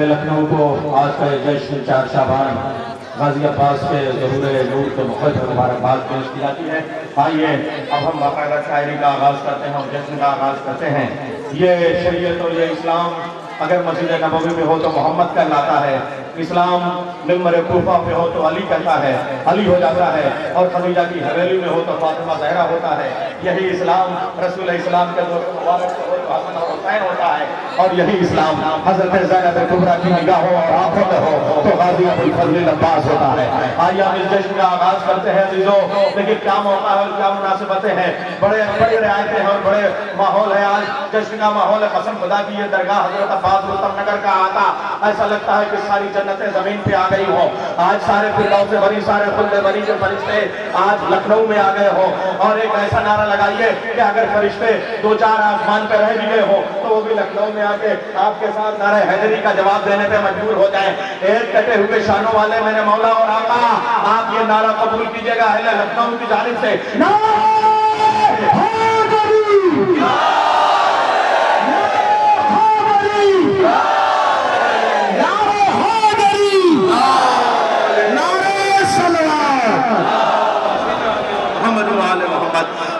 शहर लखनऊ को आज का जश्न 4 शाबान गाजी अब्बास के ज़हूर नूर के मुख्य मुबारकबाद पेश की जाती है। आइए अब हम बाकायदा शायरी का आगाज़ करते हैं और जश्न का आगाज़ करते हैं। ये शरीयत और ये इस्लाम अगर मस्जिद नबवी में हो तो मोहम्मद कहलाता है, इस्लाम मिंबर कूफा पे हो तो अली कहता है, अली हो जाता है, और खदीजा की हवेली में हो तो फातिमा ज़हरा होता है। यही इस्लाम रसूल इस्लाम के दौर मुबारक से हो तो हसन और हुसैन होता है, और यही इस्लाम हज़रत ज़ैनब कुबरा की निगाहों और आंखों में हो तो गाज़ी अबुल फज़ल अब्बास होता है। आइए हम इस जश्न का आगाज़ करते हैं अज़ीज़ों। लेकिन क्या मौका है और क्या मुनासिबतें हैं, बड़े बड़ी रियायतें हैं और बड़े माहौल है। आज जश्न का माहौल है। कसम खुदा की ये दरगाह हज़रत अब्बास रुस्तम नगर का आता, ऐसा लगता है कि सारी जन्नतें जमीन पे आ गई हो। आज सारे फिरदौस से बनी, सारे खुल्द बनी के फरिश्ते आज लखनऊ में आ गए हो। और एक ऐसा नारा लगाइए कि अगर फरिश्ते 2-4 आसमान पे रह भी गए हो तो वो भी लखनऊ में आके आपके साथ नारे हैदरी का जवाब देने पे मजबूर हो जाए। एक कटे हुए शानों वाले मेरे मौला और आका, आप ये नारा कबूल कीजिएगा अहले लखनऊ की जानिब से।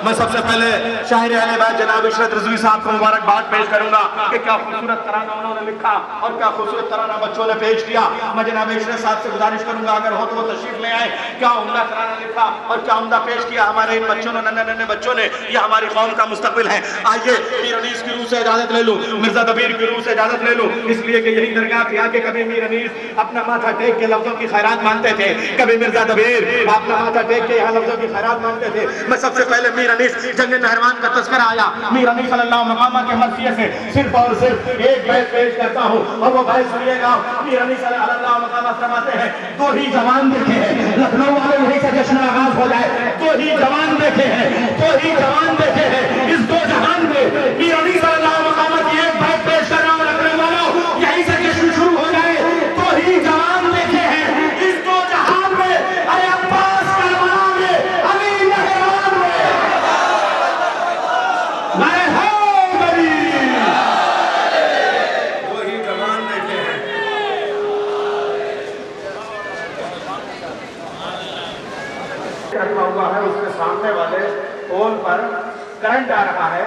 मैं सबसे पहले शायर अहले बैत जनाब इशरत रिजवी साहब को मुबारकबाद पेश करूंगा कि क्या खूबसूरत तराना उन्होंने लिखा और क्या खूबसूरत तराना बच्चों ने पेश किया। मैं जनाब इशरत साहब से गुजारिश करूंगा अगर हो तो वो तशरीफ ले आए। क्या उम्दा तराना लिखा और क्या उम्दा पेश किया हमारे इन बच्चों ने, नन्हे नन्हे बच्चों ने। ये हमारी कौम का मुस्तकबिल है। आइए मीर अनीस की रूह से इजाजत ले लूं, मिर्जा दबीर की रूह से इजाजत ले लूं, इसलिए कि यही दरगाह पे आके कभी मीर अनीस अपना माथा टेक के लफ्जों की खैरात मांगते थे, कभी मिर्जा दबीर अपना माथा टेक के यहाँ लफ्जों की खैरात मांगते थे। मैं सबसे पहले मीर अनीस जंग नहरवान का तस्करा आया, मीर अनीस सल्लल्लाहु अलैहि वसल्लम के मरसिये से सिर्फ और सिर्फ एक बैत पेश करता हूँ और वो बैत सुनिएगा। मीर अनीस सल्लल्लाहु अलैहि वसल्लम फरमाते हैं, 2 ही जवान देखे हैं लखनऊ वाले, यहीं से जश्न आगाज हो जाए। 2 ही जवान देखे हैं, 2 ही जवान देखे हैं इस 2 जहान में। मीर अनीस सल्लल्लाहु अलैहि वसल्लम की एक बैत पेश कर रहा हूँ लखनऊ वालों, यहीं से जश्न शुरू हो जाए। 2 ही जवान देखे हैं इस 2 जहान में, अरे अब्बास करबला में, अली नहरवान में। मैं हैदरी, 2 ही जवान देखे हैं। रखा हुआ है उसके सामने वाले पोल पर करंट आ रहा है।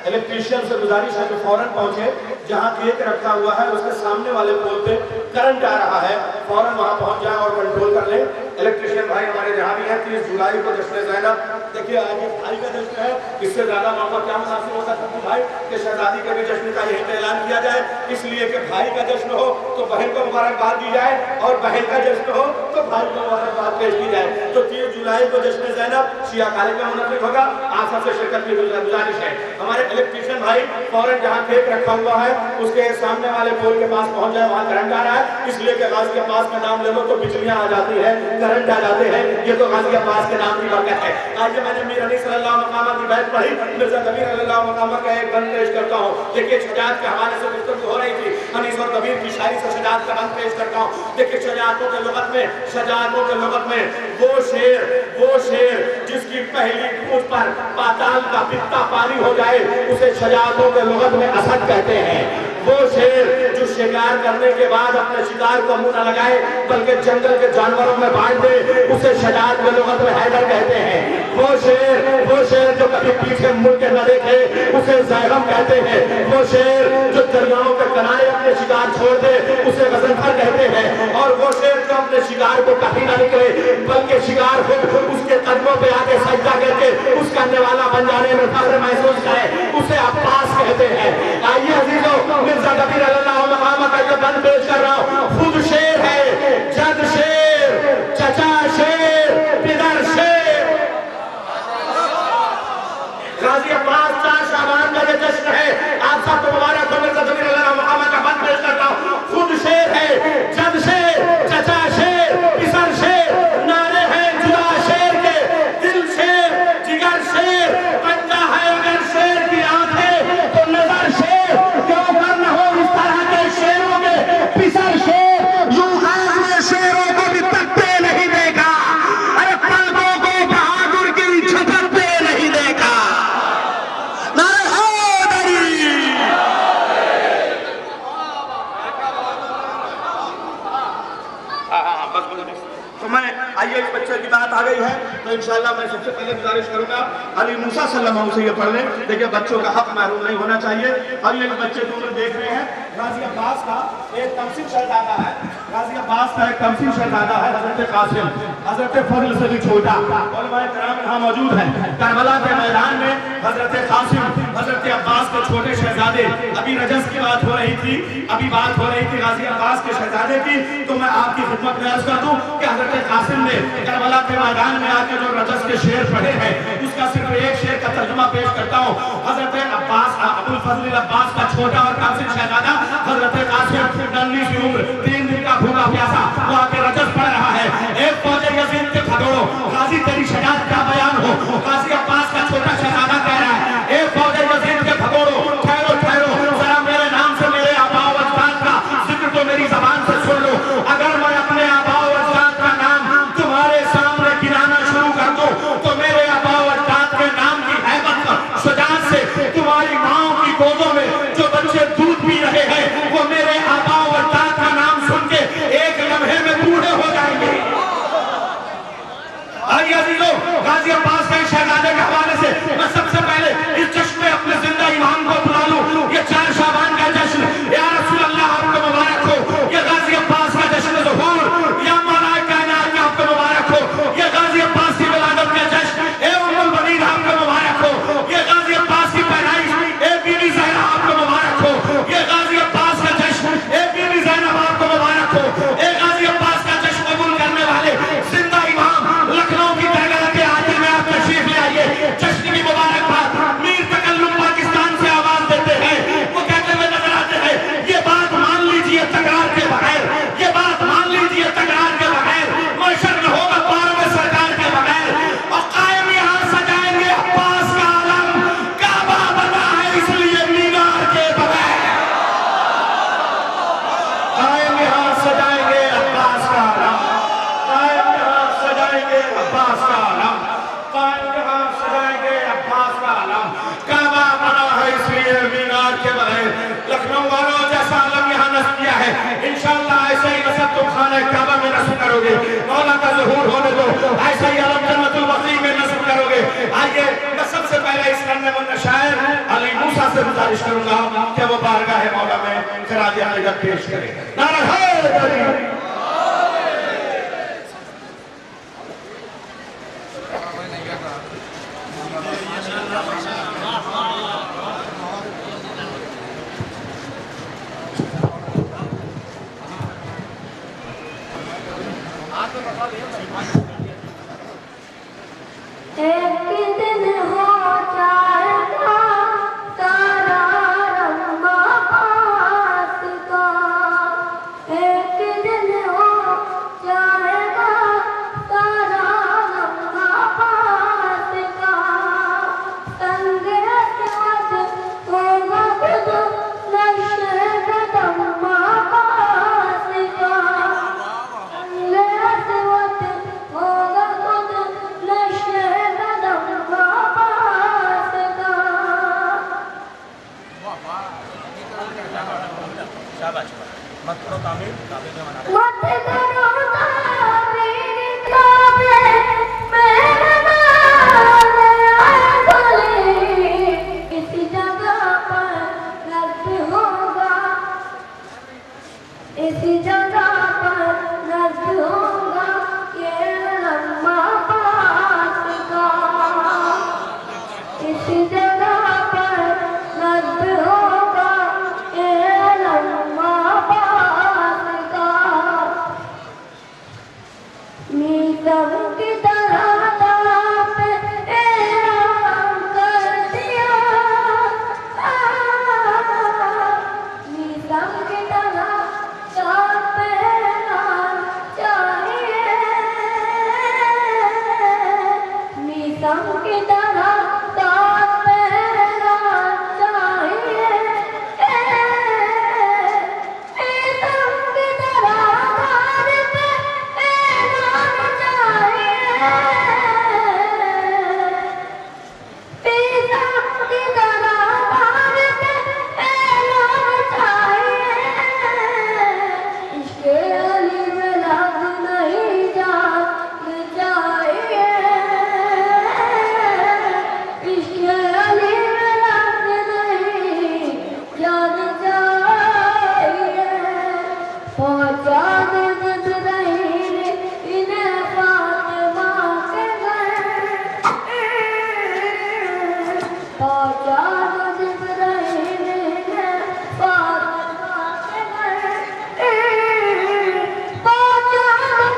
इलेक्ट्रीशियन से गुजारिश है कि फौरन पहुंचे, जहां केक रखा हुआ है उसके सामने वाले पोल पे करंट आ रहा है, फौरन वहां पहुंच जाए और कंट्रोल कर ले। इलेक्ट्रीशियन भाई हमारे जहां भी है 30 जुलाई को जश्न ज़ैनब, देखिए आज भाई का जश्न है, इससे ज्यादा मौका क्या मुनासिब होता है भाई कि शहजादी के भी जश्न का यहीं पे ऐलान किया जाए, इसलिए कि भाई का जश्न हो तो बहन को मुबारकबाद दी जाए और बहन का जश्न हो तो भाई को मुबारकबाद पेश की जाए। तो 30 जुलाई को जश्न ज़ैनब शिया कॉलेज में मुनक़िद होगा, आप सबसे शिरकत की गुजारिश है। हमारे इलेक्ट्रीशियन भाई फौरन जहां केक रखा हुआ है उसके सामने वाले पोल के पास पहुंच जाए, वहां करंट आ रहा है, इसलिए कि गाजी अब्बास का नाम ले लो तो बिजलियां आ जाती है, करंट आ जाते हैं, ये तो गाजी अब्बास के नाम की बरकत है। आज मैंने मीर अनीस सल्लल्लाहु अलैहि वसल्लम की बैत पढ़ी, मिर्जा दबीर सल्लल्लाहु अलैहि वसल्लम का एक बंद पेश करता हूँ। देखिए शजाअत के हवाले से गुफ्तगू हो रही थी, अनीस और दबीर की शायरी से शजाअत का बंद पेश करता हूँ। देखिए शजाअतों के लुगत में, शजाअतों के लुगत में वो शेर जिसकी पहली कूद पर पाताल का पित्ता पारी हो जाए उसे शजाअतों के लुगत में असद कहते हैं। वो शेर जो शिकार करने के बाद अपने शिकार को मुंह न लगाए बल्कि जंगल के जानवरों में बांट दे उसे शजाअत के लुगत में हैदर कहते हैं। वो शेर जो कभी पीछे मुड़ के न देखे उसे ज़ैगम कहते हैं। वो शेर जो दरियाओं के किनारे अपने शिकार छोड़ दे उसे गजनफर कहते हैं। और वो शेर जो अपने शिकार को कहीं न निकले बल्कि शिकार खुद उसके कदमों पे आके सजदा करके उस करने वाला बन जाने में फख्र महसूस करे उसे अब्बास कहते हैं। आइए अजीजों, मिर्जा दबीर अल्लाह मकाम का जो बंद पेश कर रहा हूँ, खुद शेर है, जद शेर, चचा शेर, पिदर शेर। गाजी अब्बास 4 शाबान का ये जश्न है, आप सबको मुबारक हो। मिर्जा दबीर अल्लाह मकाम का बंद पेश करता हूँ, खुद शेर है, जद शेर, चचा शेर, पिदर शेर, नारे हैं जुदा शेर के, दिल शेर, जिगर शेर, पंजा है अगर शेर की आंखें तो नजर शेर, क्यों करना हो इस तरह के शेरों के पिसर शेर, यूं गाज में शेरों को भी तकते नहीं देखा, अरे पलकों को बहादुर की छतर पे नहीं देखा। नारे हैदरी, तो मैं आइए इस बच्चे की बात आ गई है तो इंशाल्लाह मैं सबसे पहले गुजारिश करूंगा अली मूसा सल्लल्लाहु से ये पढ़ लें। देखिए बच्चों का हक महरूम नहीं होना चाहिए। और ये बच्चे को देख रहे हैं गाजी अब्बास का एक तमसील शहजादा है, गाजी अब्बास का एक तमसील शहजादा है हजरत कासिम, हजरत फजल से भी छोटा। उलमाए किराम यहाँ मौजूद हैं। करबला के मैदान में हजरत कासिम हजरत अब्बास के छोटे शहजादे, अभी रजस की बात हो रही थी, अभी बात हो रही थी गाजी अब्बास के शहजादे की, तो मैं आपकी खिदमत में अर्ज कर दूं कि हजरत कासिम ने करबला के मैदान में आके जो रजस के शेर पढ़े हैं उसका सिर्फ एक शेर का तर्जुमा पेश करता हूँ। हजरत अब्बास अबुल फजल अब्बास का छोटा और कासिम शहजादा हजरत कासिम नन्ही सी उम्र 3 दिन का भूखा प्यासा वो आके रजस पढ़ रहा है। एक फौजे यजीद के भगोड़ो गाजी तेरी शजाअत का बयान हो, गाजी अब्बास का छोटा शहजादा कह रहा है एक फौजे यजीद के भगोड़ो ठहरो ठहरो जरा मेरे नाम से मेरे आबा व अजदाद का जिक्र तो मेरी जबान से सुन लो। अगर मैं अपने आबा व अजदाद का नाम तुम्हारे सामने गिनाना शुरू कर दूं तो मेरे आबा व अजदाद के नाम की हैबत शुजाअत से तुम्हारी माओ की गोदों में जो बच्चे दूध पी रहे हैं वो मेरे आबा व अजदाद का नाम सुन के एक लम्हे में बूढ़े हो जाएंगे। आइए अजीजों, गाजी अब्बास के शहजादे के हवाले से मैं सबसे पहले इस जश्न में अपने जिंदा इमाम को बुला लूं। ये 4 शाबान का जश्न, या रसूल अल्लाह आपको मुबारक हो। ये गाजी अब्बास का जश्न ज़ुहूर, या मौला कायनात का आपको मुबारक हो। ये गाजी अब्बास की विलादत का जश्न, ए उम्मुल बनीन आपको मुबारक हो। ये गाजी अब्बास की पैदाइश, ए बीबी ज़हरा आपको मुबारक हो। ये गाजी अब्बास का जश्न, ए बीबी ज़ैनब आपको मुबारक हो। ए गाजी अब्बास का जश्न कबूल करने वाले जिंदा इमाम लखनऊ की दरगाह के आते में आप तशरीफ ले आइए। जश्न की मुबारकबाद मीर तकल्लुम पाकिस्तान से आवाज देते हैं, वो कहते हुए नजर आते हैं ये बात मान लीजिए तकरार के बगैर, ये बात मान लीजिए तकरार के बगैर, मशर न होगा पार में सरकार के बगैर। और कायम यहाँ सजाएंगे अब्बास का आलम, काबा बना है इसलिए मीनार के बगैर। कायम यहाँ सजाएंगे अब्बास का आलम, कायम यहाँ सजाएंगे अब्बास का आलम, कायम यहाँ सजाएंगे अब्बास का आलम, काबा बना है इसलिए मीनार के बगैर। लखनऊ वालों जैसा आलम यहाँ नस्ब किया है, इंशाअल्लाह ऐसे ही नस्ब तुम खाने काबा में नस्ब करोगे। मौला का ज़ुहूर होने दो, ऐसा ही आलम जन्नतुल बक़ी में नस्ब करोगे। आइए मैं सबसे पहले इस नन्हे शायर अली मूसा से गुजारिश करूंगा कि वो बारगाह मौला में खिराज अक़ीदत पेश करें। नारा हैदरी। एक दिन हो जाएगा तारा रंगा पास का, एक दिन हो जाएगा तारा रंगा पास का। संगे असवद होगा खुद नक्शे कदम पास का, संगे असवद होगा खुद नक्शे कदम पास का। मत करो तामीर, तामीर में मना मत करो तामीर काबे मेरे नाज़ बोले, इस जगह पर रद्द होगा, इस जगह पर रद्द होगा ये लम्हा पास का, इस जगह पर रद्द होगा ये लम्हा पास का। मीतम की तरह ताप एहराम कर दिया, मीतम की तरह ताप पहुंचा दे जिब्राइल इन्हें फातिमा के घर, पहुंचा दे जिब्राइल इन्हें फातिमा के घर, पहुंचा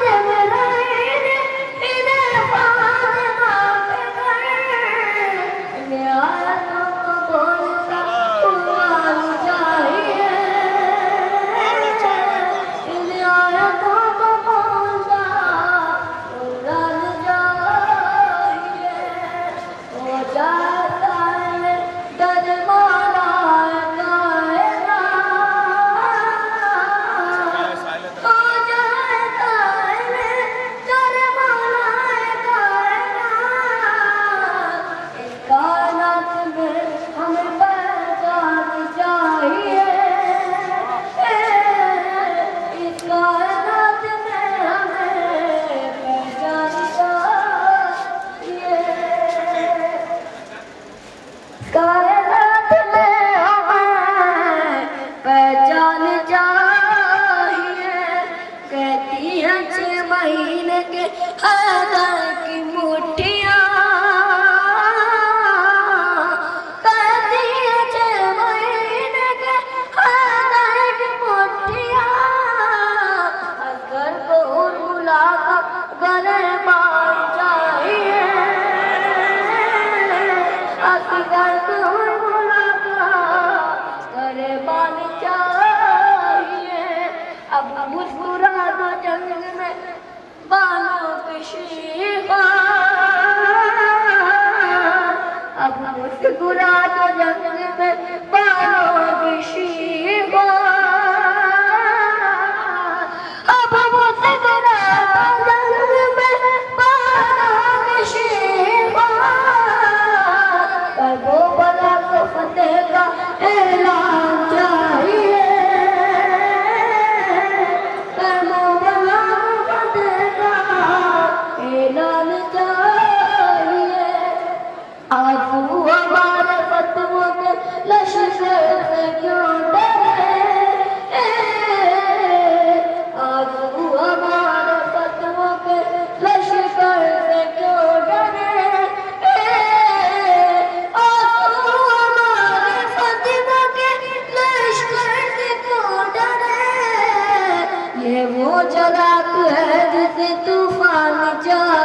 दे जिब्राइल इन्हें फातिमा के घर, इन्हें आयतों को बोलता कुरान चाहिए, इन्हें आयतों को बोलता कुरान चाहिए, हो जाता है दरबारा कायनात, हो जाता है दरबारा कायनात, इस कायनात में हमें पहचान चाहिए, इस कायनात में हमें पहचान चाहिए, कायनात में हमें पहचान चाहिए, कहती है 6 महीने के हैदर की मुट्ठियाँ, कहती है 6 महीने के हैदर की मुट्ठियाँ, अगर को बुला कर गले बार चाहिए, अगर को बुला कर गले बार चाहिए, अब मुस्कुरा दो जंग में बालों की शीखा, अब मुस्कुरा दो जंग में बालों की शीखा, अब मुस्कुरा दो जंग में बालों की शीखा, कर वो बला को फतेह का ऐलान चाहिए, कर वो बला को फतेह का ऐलान चाहिए, आंसू हमारे फतवों के लश्कर से क्यों डरे, आंसू हमारे फतवों के लश्कर से क्यों डरे, आंसू हमारे फतवों के लश्कर से क्यों डरे, ये वो जरात है जिसे तूफान चाहिए,